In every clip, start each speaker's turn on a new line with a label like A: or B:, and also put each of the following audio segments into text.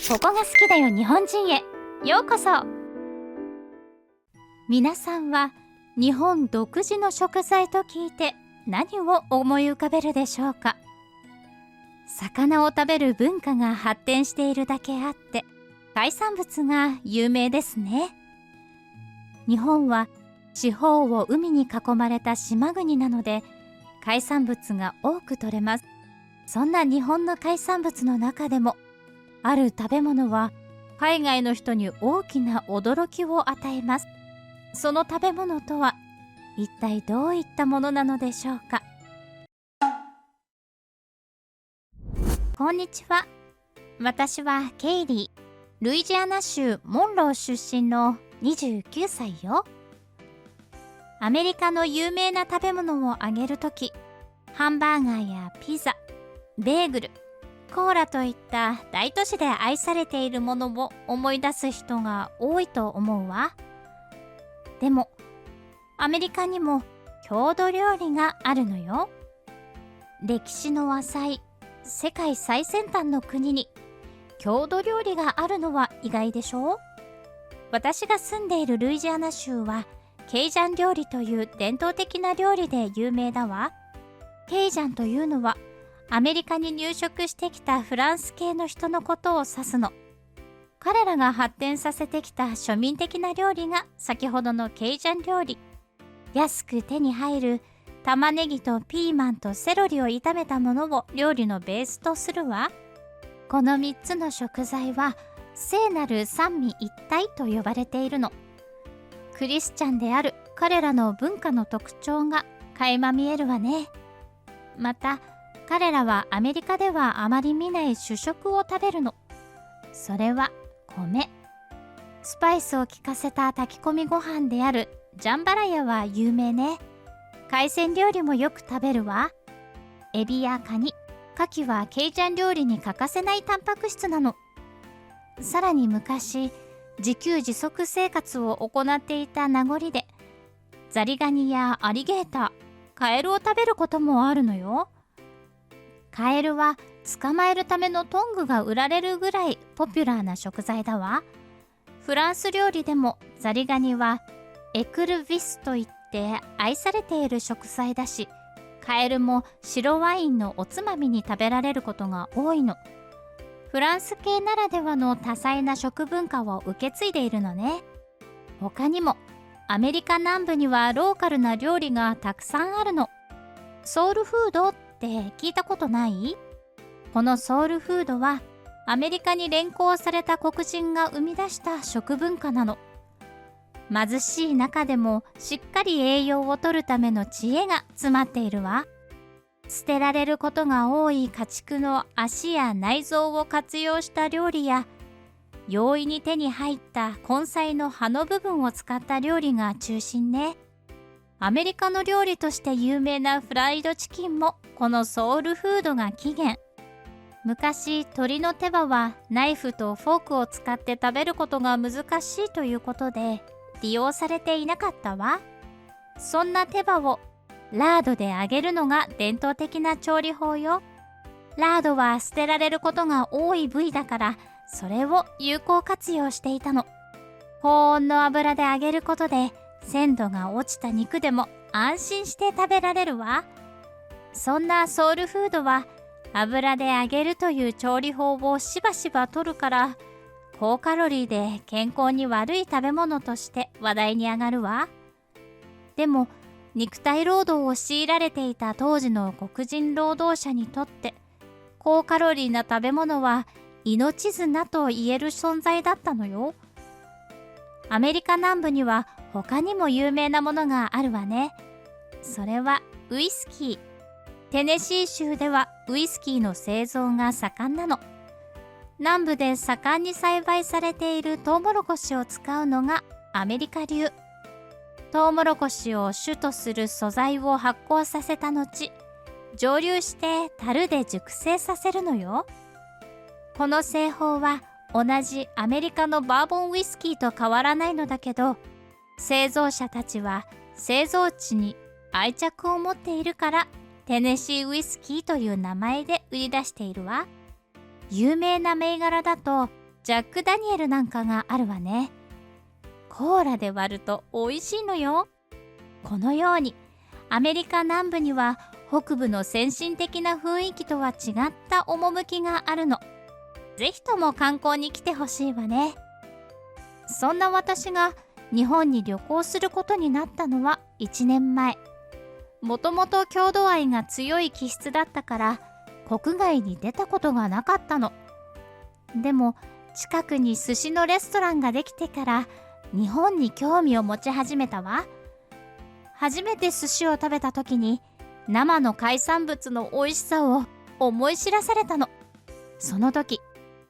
A: ここが好きだよ日本人へようこそ。皆さんは日本独自の食材と聞いて何を思い浮かべるでしょうか。魚を食べる文化が発展しているだけあって海産物が有名ですね。日本は四方を海に囲まれた島国なので海産物が多く取れます。そんな日本の海産物の中でもある食べ物は海外の人に大きな驚きを与えます。その食べ物とは一体どういったものなのでしょうか。こんにちは。私はケイリー。ルイジアナ州モンロー出身の29歳よ。アメリカの有名な食べ物をあげるとき、ハンバーガーやピザ、ベーグル、コーラといった大都市で愛されているものを思い出す人が多いと思うわ。でも、アメリカにも郷土料理があるのよ。歴史の浅い世界最先端の国に郷土料理があるのは意外でしょう？私が住んでいるルイジアナ州はケイジャン料理という伝統的な料理で有名だわ。ケイジャンというのはアメリカに入植してきたフランス系の人のことを指すの。彼らが発展させてきた庶民的な料理が先ほどのケイジャン料理。安く手に入る玉ねぎとピーマンとセロリを炒めたものを料理のベースとするわ。この3つの食材は聖なる三位一体と呼ばれているの。クリスチャンである彼らの文化の特徴が垣間見えるわね。また彼らはアメリカではあまり見ない主食を食べるの。それは米。スパイスを効かせた炊き込みご飯であるジャンバラヤは有名ね。海鮮料理もよく食べるわ。エビやカニ、カキはケイジャン料理に欠かせないタンパク質なの。さらに昔、自給自足生活を行っていた名残で、ザリガニやアリゲーター、カエルを食べることもあるのよ。カエルは捕まえるためのトングが売られるぐらいポピュラーな食材だわ。フランス料理でもザリガニはエクルビスといって愛されている食材だし、カエルも白ワインのおつまみに食べられることが多いの。フランス系ならではの多彩な食文化を受け継いでいるのね。他にもアメリカ南部にはローカルな料理がたくさんあるの。ソウルフードって聞いたことない？このソウルフードはアメリカに連行された黒人が生み出した食文化なの。貧しい中でもしっかり栄養をとるための知恵が詰まっているわ。捨てられることが多い家畜の足や内臓を活用した料理や、容易に手に入った根菜の葉の部分を使った料理が中心ね。アメリカの料理として有名なフライドチキンもこのソウルフードが起源。昔、鶏の手羽はナイフとフォークを使って食べることが難しいということで利用されていなかったわ。そんな手羽をラードで揚げるのが伝統的な調理法よ。ラードは捨てられることが多い部位だから、それを有効活用していたの。高温の油で揚げることで鮮度が落ちた肉でも安心して食べられるわ。そんなソウルフードは油で揚げるという調理法をしばしばとるから、高カロリーで健康に悪い食べ物として話題に上がるわ。でも肉体労働を強いられていた当時の黒人労働者にとって高カロリーな食べ物は命綱と言える存在だったのよ。アメリカ南部には他にも有名なものがあるわね。それはウイスキー。テネシー州ではウイスキーの製造が盛んなの。南部で盛んに栽培されているトウモロコシを使うのがアメリカ流。トウモロコシを主とする素材を発酵させた後、蒸留して樽で熟成させるのよ。この製法は同じアメリカのバーボンウイスキーと変わらないのだけど、製造者たちは製造地に愛着を持っているからテネシーウイスキーという名前で売り出しているわ。有名な銘柄だとジャック・ダニエルなんかがあるわね。コーラで割ると美味しいのよ。このようにアメリカ南部には北部の先進的な雰囲気とは違った趣があるの。ぜひとも観光に来てほしいわね。そんな私が日本に旅行することになったのは1年前。もともと郷土愛が強い気質だったから国外に出たことがなかったの。でも近くに寿司のレストランができてから日本に興味を持ち始めたわ。初めて寿司を食べた時に生の海産物の美味しさを思い知らされたの。その時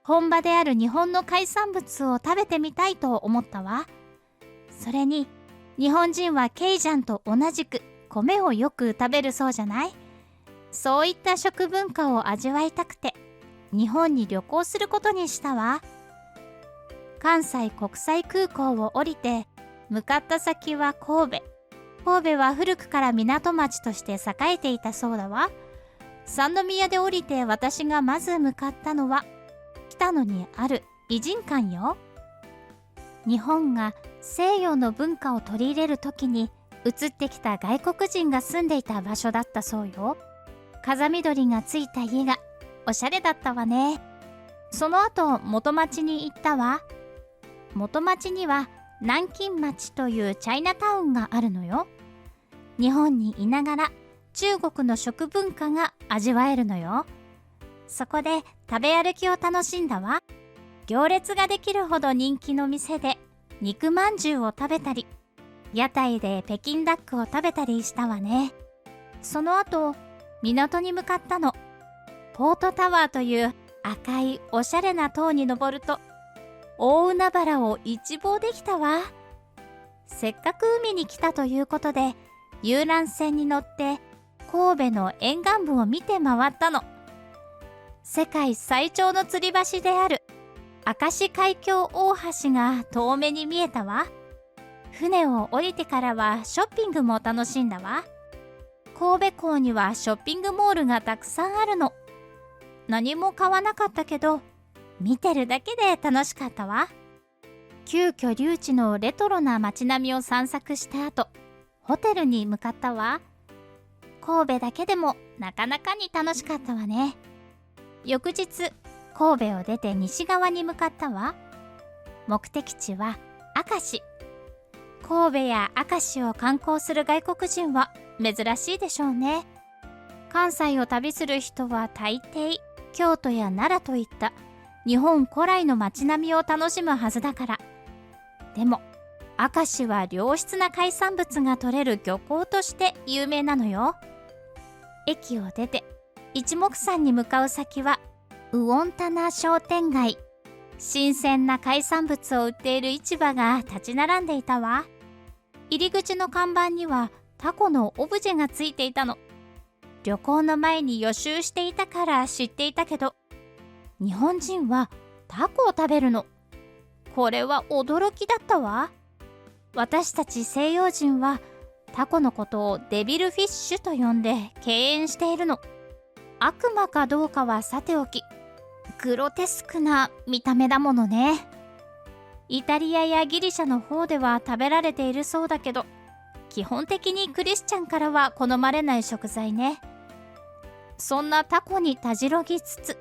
A: 本場である日本の海産物を食べてみたいと思ったわ。それに日本人はケイジャンと同じく米をよく食べるそうじゃない。そういった食文化を味わいたくて日本に旅行することにしたわ。関西国際空港を降りて向かった先は神戸。神戸は古くから港町として栄えていたそうだわ。三宮で降りて私がまず向かったのは北野にある異人館よ。日本が西洋の文化を取り入れる時に移ってきた外国人が住んでいた場所だったそうよ。風見鶏がついた家がおしゃれだったわね。その後元町に行ったわ。元町には南京町というチャイナタウンがあるのよ。日本にいながら中国の食文化が味わえるのよ。そこで食べ歩きを楽しんだわ。行列ができるほど人気の店で肉まんじゅうを食べたり、屋台で北京ダックを食べたりしたわね。その後港に向かったの。ポートタワーという赤いおしゃれな塔に登ると大海原を一望できたわ。せっかく海に来たということで遊覧船に乗って神戸の沿岸部を見て回ったの。世界最長の吊り橋である明石海峡大橋が遠目に見えたわ。船を降りてからはショッピングも楽しんだわ。神戸港にはショッピングモールがたくさんあるの。何も買わなかったけど見てるだけで楽しかったわ。旧居留地のレトロな街並みを散策した後、ホテルに向かったわ。神戸だけでもなかなかに楽しかったわね。翌日神戸を出て西側に向かったわ。目的地は明石。神戸や明石を観光する外国人は珍しいでしょうね。関西を旅する人は大抵京都や奈良といった日本古来の街並みを楽しむはずだから。でも明石は良質な海産物が取れる漁港として有名なのよ。駅を出て一目散に向かう先はウオンタナ商店街。新鮮な海産物を売っている市場が立ち並んでいたわ。入り口の看板にはタコのオブジェがついていたの。旅行の前に予習していたから知っていたけど、日本人はタコを食べるの。これは驚きだったわ。私たち西洋人はタコのことをデビルフィッシュと呼んで敬遠しているの。悪魔かどうかはさておき、グロテスクな見た目だものね。イタリアやギリシャの方では食べられているそうだけど、基本的にクリスチャンからは好まれない食材ね。そんなタコにたじろぎつつ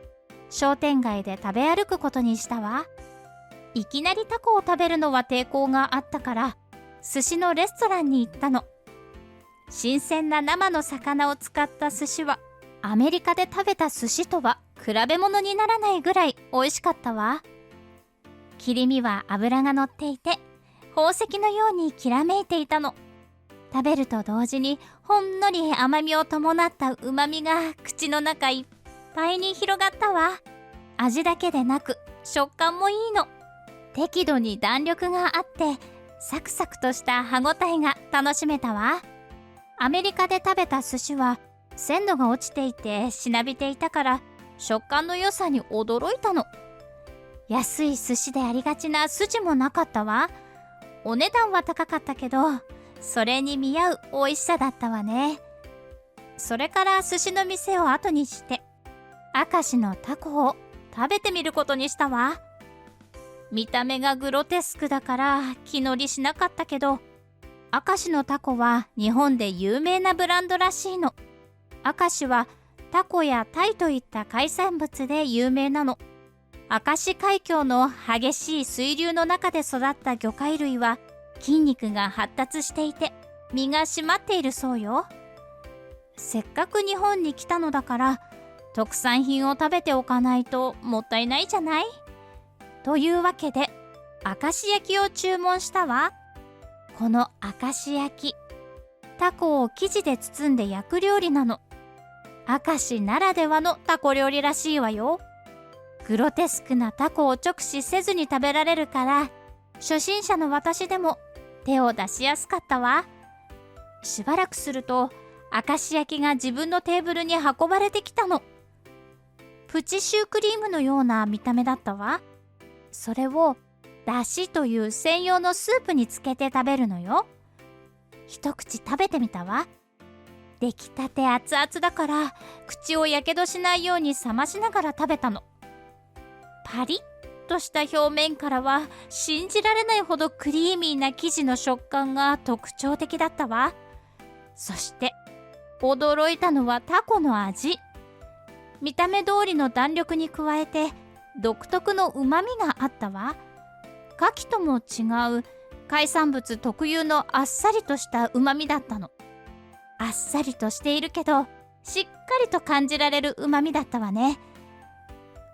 A: 商店街で食べ歩くことにしたわ。いきなりタコを食べるのは抵抗があったから寿司のレストランに行ったの。新鮮な生の魚を使った寿司はアメリカで食べた寿司とは比べ物にならないぐらい美味しかったわ。切り身は脂が乗っていて宝石のようにきらめいていたの。食べると同時にほんのり甘みを伴ったうまみが口の中いっぱいに広がったわ。味だけでなく食感もいいの。適度に弾力があってサクサクとした歯ごたえが楽しめたわ。アメリカで食べた寿司は鮮度が落ちていてしなびていたから食感の良さに驚いたの。安い寿司でありがちな筋もなかったわ。お値段は高かったけどそれに見合う美味しさだったわね。それから寿司の店を後にして明石のタコを食べてみることにしたわ。見た目がグロテスクだから気乗りしなかったけど、明石のタコは日本で有名なブランドらしいの。明石はタコやタイといった海産物で有名なの。明石海峡の激しい水流の中で育った魚介類は筋肉が発達していて身が締まっているそうよ。せっかく日本に来たのだから特産品を食べておかないともったいないじゃない。というわけで明石焼きを注文したわ。この明石焼き、タコを生地で包んで焼く料理なの。明石ならではのタコ料理らしいわよ。グロテスクなタコを直視せずに食べられるから初心者の私でも手を出しやすかったわ。しばらくすると明石焼きが自分のテーブルに運ばれてきたの。プチシュークリームのような見た目だったわ。それをだしという専用のスープにつけて食べるのよ。一口食べてみたわ。出来たて熱々だから口をやけどしないように冷ましながら食べたの。パリッとした表面からは信じられないほどクリーミーな生地の食感が特徴的だったわ。そして驚いたのはタコの味。見た目通りの弾力に加えて独特のうまみがあったわ。牡蠣とも違う海産物特有のあっさりとしたうまみだったの。あっさりとしているけどしっかりと感じられるうまみだったわね。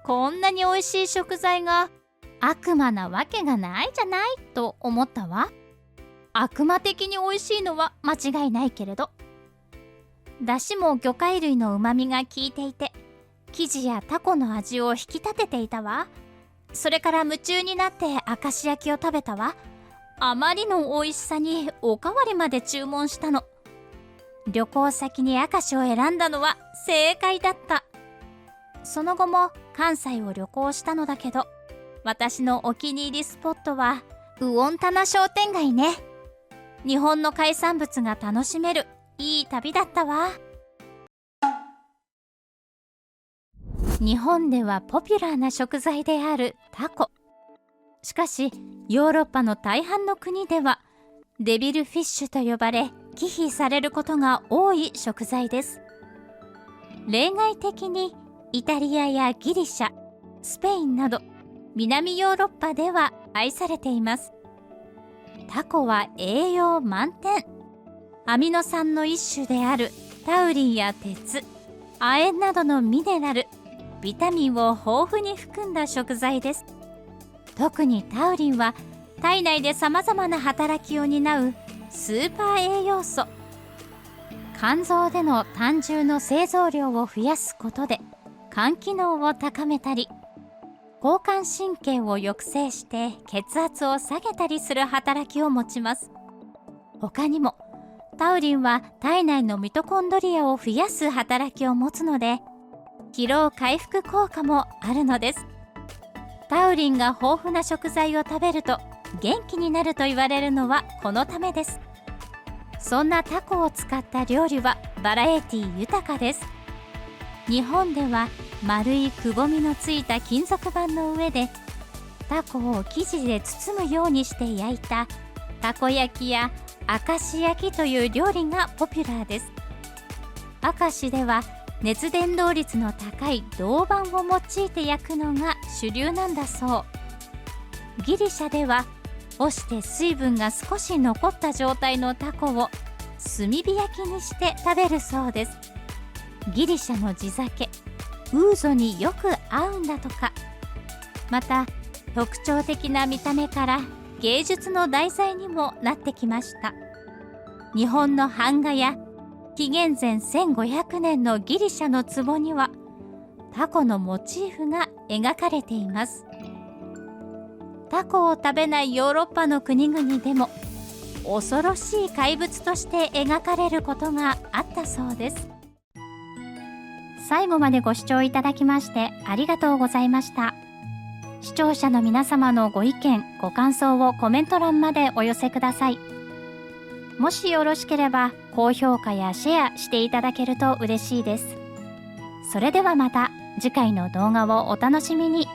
A: こんなに美味しい食材が悪魔なわけがないじゃないと思ったわ。悪魔的に美味しいのは間違いないけれど、だしも魚介類のうまみが効いていて生地やタコの味を引き立てていたわ。それから夢中になって明石焼きを食べたわ。あまりの美味しさにおかわりまで注文したの。旅行先に明石を選んだのは正解だった。その後も関西を旅行したのだけど、私のお気に入りスポットはウオンタナ商店街ね。日本の海産物が楽しめるいい旅だったわ。日本ではポピュラーな食材であるタコ。しかしヨーロッパの大半の国ではデビルフィッシュと呼ばれ忌避されることが多い食材です。例外的にイタリアやギリシャ、スペインなど南ヨーロッパでは愛されています。タコは栄養満点。アミノ酸の一種であるタウリンや鉄、亜鉛などのミネラル、ビタミンを豊富に含んだ食材です。特にタウリンは体内でさまざまな働きを担うスーパー栄養素。肝臓での胆汁の製造量を増やすことで肝機能を高めたり、交感神経を抑制して血圧を下げたりする働きを持ちます。他にもタウリンは体内のミトコンドリアを増やす働きを持つので疲労回復効果もあるのです。タウリンが豊富な食材を食べると元気になると言われるのはこのためです。そんなタコを使った料理はバラエティ豊かです。日本では丸いくぼみのついた金属板の上でタコを生地で包むようにして焼いたたこ焼きや明石焼きという料理がポピュラーです。明石では熱伝導率の高い銅板を用いて焼くのが主流なんだそう。ギリシャでは干して水分が少し残った状態のタコを炭火焼きにして食べるそうです。ギリシャの地酒ウーゾによく合うんだとか。また特徴的な見た目から芸術の題材にもなってきました。日本の版画や紀元前1500年のギリシャの壺にはタコのモチーフが描かれています。タコを食べないヨーロッパの国々でも恐ろしい怪物として描かれることがあったそうです。最後までご視聴いただきましてありがとうございました。視聴者の皆様のご意見ご感想をコメント欄までお寄せください。もしよろしければ高評価やシェアしていただけると嬉しいです。それではまた次回の動画をお楽しみに。